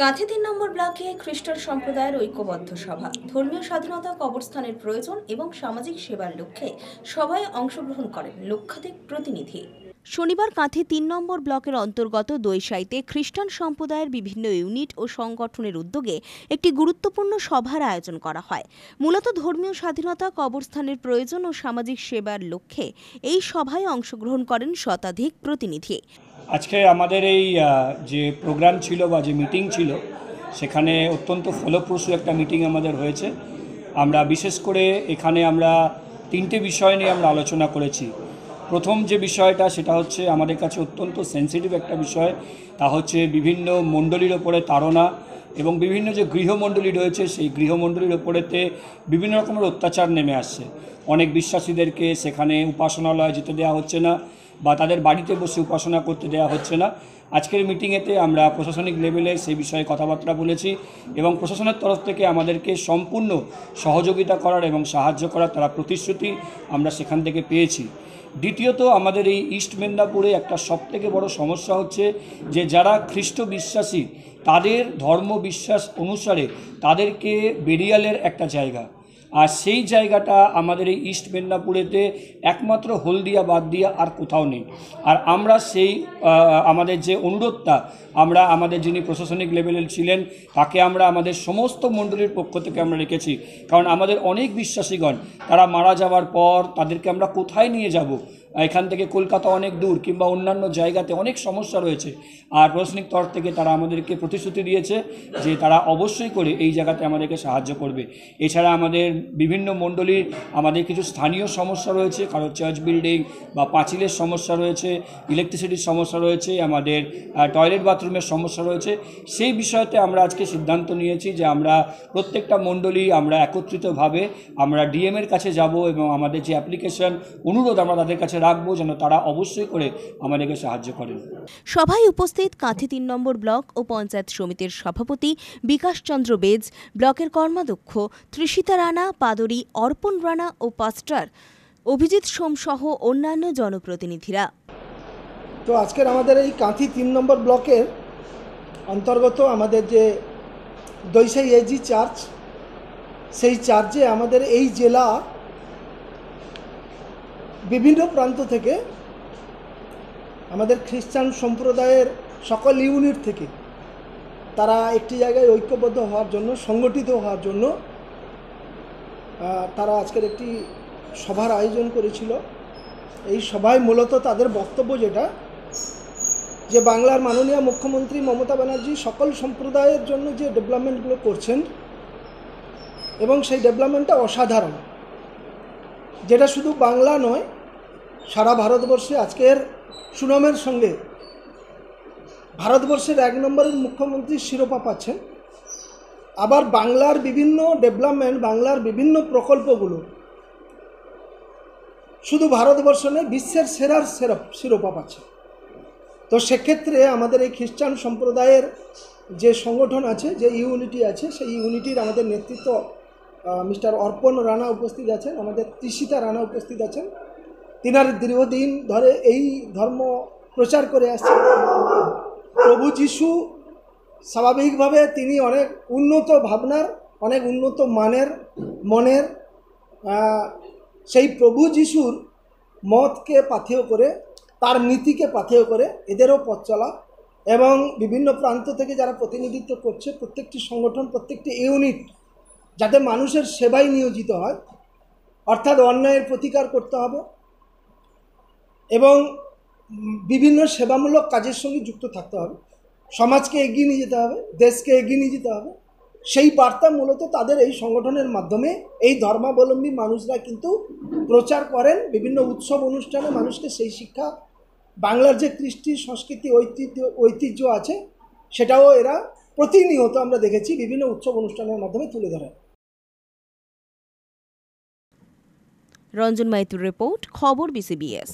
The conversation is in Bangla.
কাঁথি ৩ নম্বর ব্লকে খ্রিস্টান সম্প্রদায়ের ঐক্যবদ্ধ সভা, ধর্মীয় স্বাধীনতা, কবরস্থানের প্রয়োজন এবং সামাজিক সেবার লক্ষ্যে সভায় অংশগ্রহণ করেন লক্ষাধিক প্রতিনিধি। শনিবার কাঁথি ৩ নম্বর ব্লকের অন্তর্গত দৈসাইতে খ্রিস্টান সম্প্রদায়ের বিভিন্ন ইউনিট ও সংগঠনের উদ্যোগে একটি গুরুত্বপূর্ণ সভার আয়োজন করা হয়। মূলত ধর্মীয় স্বাধীনতা, কবরস্থানের প্রয়োজন ও সামাজিক সেবার লক্ষ্যে এই সভায় অংশগ্রহণ করেন শতাধিক প্রতিনিধি। আজকে আমাদের এই যে প্রোগ্রাম ছিল বা যে মিটিং ছিল সেখানে অত্যন্ত ফলপ্রসূ একটা মিটিং আমাদের হয়েছে। আমরা বিশেষ করে এখানে আমরা তিনটে বিষয় নিয়ে আমরা আলোচনা করেছি। প্রথম যে বিষয়টা সেটা হচ্ছে আমাদের কাছে অত্যন্ত সেন্সিটিভ একটা বিষয়, তা হচ্ছে বিভিন্ন মণ্ডলীর ওপরে তাড়না এবং বিভিন্ন যে গৃহমণ্ডলী রয়েছে সেই গৃহমণ্ডলীর ওপরেতে বিভিন্ন রকমের অত্যাচার নেমে আসছে। অনেক বিশ্বাসীদেরকে সেখানে উপাসনালয়ে যেতে দেওয়া হচ্ছে না বা তাদের বাড়িতে বসে উপাসনা করতে দেওয়া হচ্ছে না। আজকের মিটিংয়েতে আমরা প্রশাসনিক লেভেলে সেই বিষয়ে কথাবার্তা বলেছি এবং প্রশাসনের তরফ থেকে আমাদেরকে সম্পূর্ণ সহযোগিতা করার এবং সাহায্য করার তারা প্রতিশ্রুতি আমরা সেখান থেকে পেয়েছি। দ্বিতীয়ত, আমাদের এই ইস্ট মেদিনীপুরে একটা সবথেকে বড় সমস্যা হচ্ছে যে যারা খ্রিস্ট বিশ্বাসী তাদের ধর্ম বিশ্বাস অনুসারে তাদেরকে বেরিয়ালের একটা জায়গা, আর সেই জায়গাটা আমাদের এই ইস্ট মেদিনীপুরেতে একমাত্র হলদিয়া বাদ দিয়ে আর কোথাও নেই। আর আমরা সেই আমাদের যে অনুরোধটা আমরা আমাদের যিনি প্রশাসনিক লেভেলের ছিলেন তাকে আমরা আমাদের সমস্ত মণ্ডলীর পক্ষ থেকে আমরা রেখেছি, কারণ আমাদের অনেক বিশ্বাসীগণ তারা মারা যাওয়ার পর তাদেরকে আমরা কোথায় নিয়ে যাব, এখান থেকে কলকাতা অনেক দূর কিংবা অন্যান্য জায়গাতে অনেক সমস্যা রয়েছে। আর প্রশাসনিক তরফ থেকে তারা আমাদেরকে প্রতিশ্রুতি দিয়েছে যে তারা অবশ্যই করে এই জায়গাতে আমাদেরকে সাহায্য করবে। এছাড়া আমাদের বিভিন্ন মণ্ডলীর আমাদের কিছু স্থানীয় সমস্যা রয়েছে, কারো চার্চ বিল্ডিং বা পাঁচিলের সমস্যা রয়েছে, ইলেকট্রিসিটির সমস্যা রয়েছে, আমাদের টয়লেট বাথরুমের সমস্যা রয়েছে। সেই বিষয়তে আমরা আজকে সিদ্ধান্ত নিয়েছি যে আমরা প্রত্যেকটা মণ্ডলী আমরা একত্রিতভাবে আমরা ডিএমের কাছে যাব এবং আমাদের যে অ্যাপ্লিকেশন অনুরোধ আমরা তাদের কাছে রাখবো যেন তারা অবশ্যই করে আমাদেরকে সাহায্য করেন। সভায় উপস্থিত কাঁথি ৩ নম্বর ব্লক ও পঞ্চায়েত সমিতির সভাপতি বিকাশ চন্দ্র বেজ, ব্লকের কর্মাধ্যক্ষ ত্রিশিতা রানা, পাদরি অর্পণ রানা ও পাস্টার অভিজিৎ সোম সহ অন্যান্য জনপ্রতিনিধিরা। তো আজকের আমাদের এই কাঁথি ৩ নম্বর ব্লকের অন্তর্গত আমাদের যে দৈসাই এজি চার্চ, সেই চার্চে আমাদের এই জেলা বিভিন্ন প্রান্ত থেকে আমাদের খ্রিস্টান সম্প্রদায়ের সকল ইউনিট থেকে তারা একটি জায়গায় ঐক্যবদ্ধ হওয়ার জন্য, সংগঠিত হওয়ার জন্য তারা আজকের একটি সভার আয়োজন করেছিল। এই সভায় মূলত তাদের বক্তব্য যেটা, যে বাংলার মাননীয় মুখ্যমন্ত্রী মমতা ব্যানার্জি সকল সম্প্রদায়ের জন্য যে ডেভেলপমেন্টগুলো করছেন এবং সেই ডেভেলপমেন্টটা অসাধারণ, যেটা শুধু বাংলা নয় সারা ভারতবর্ষে আজকের সুনামের সঙ্গে ভারতবর্ষের ১ নম্বরের মুখ্যমন্ত্রী শিরোপা পাচ্ছেন। আবার বাংলার বিভিন্ন ডেভেলপমেন্ট, বাংলার বিভিন্ন প্রকল্পগুলো শুধু ভারতবর্ষ নয় বিশ্বের সেরার শিরোপা পাচ্ছে। তো সেক্ষেত্রে আমাদের এই খ্রিস্টান সম্প্রদায়ের যে সংগঠন আছে, যে ইউনিটি আছে, সেই ইউনিটির আমাদের নেতৃত্ব মিস্টার অর্পণ রানা উপস্থিত আছেন, আমাদের ত্রিশিতা রানা উপস্থিত আছেন। তিনার দীর্ঘদিন ধরে এই ধর্ম প্রচার করে আসছেন। প্রভু যিশু স্বাভাবিকভাবে তিনি অনেক উন্নত ভাবনার, অনেক উন্নত মনের সেই প্রভু যিশুর মতকে পাথেয় করে, তার নীতিকে পাথেয় করে এদেরও পথ চলা এবং বিভিন্ন প্রান্ত থেকে যারা প্রতিনিধিত্ব করছে প্রত্যেকটি সংগঠন, প্রত্যেকটি ইউনিট যাতে মানুষের সেবায় নিয়োজিত হয়, অর্থাৎ অন্যায়ের প্রতিকার করতে হবে এবং বিভিন্ন সেবামূলক কাজের সঙ্গে যুক্ত থাকতে হবে, সমাজকে এগিয়ে নিয়ে যেতে হবে, দেশকে এগিয়ে নিয়ে যেতে হবে। সেই বার্তা মূলত তাদের এই সংগঠনের মাধ্যমে এই ধর্মাবলম্বী মানুষরা কিন্তু প্রচার করেন। বিভিন্ন উৎসব অনুষ্ঠানে মানুষকে সেই শিক্ষা, বাংলার যে কৃষ্টি সংস্কৃতি ঐতিহ্য আছে সেটাও এরা প্রতিনিয়ত আমরা দেখেছি বিভিন্ন উৎসব অনুষ্ঠানের মাধ্যমে তুলে ধরে। রঞ্জন মাইতুর রিপোর্ট, খবর BCBS।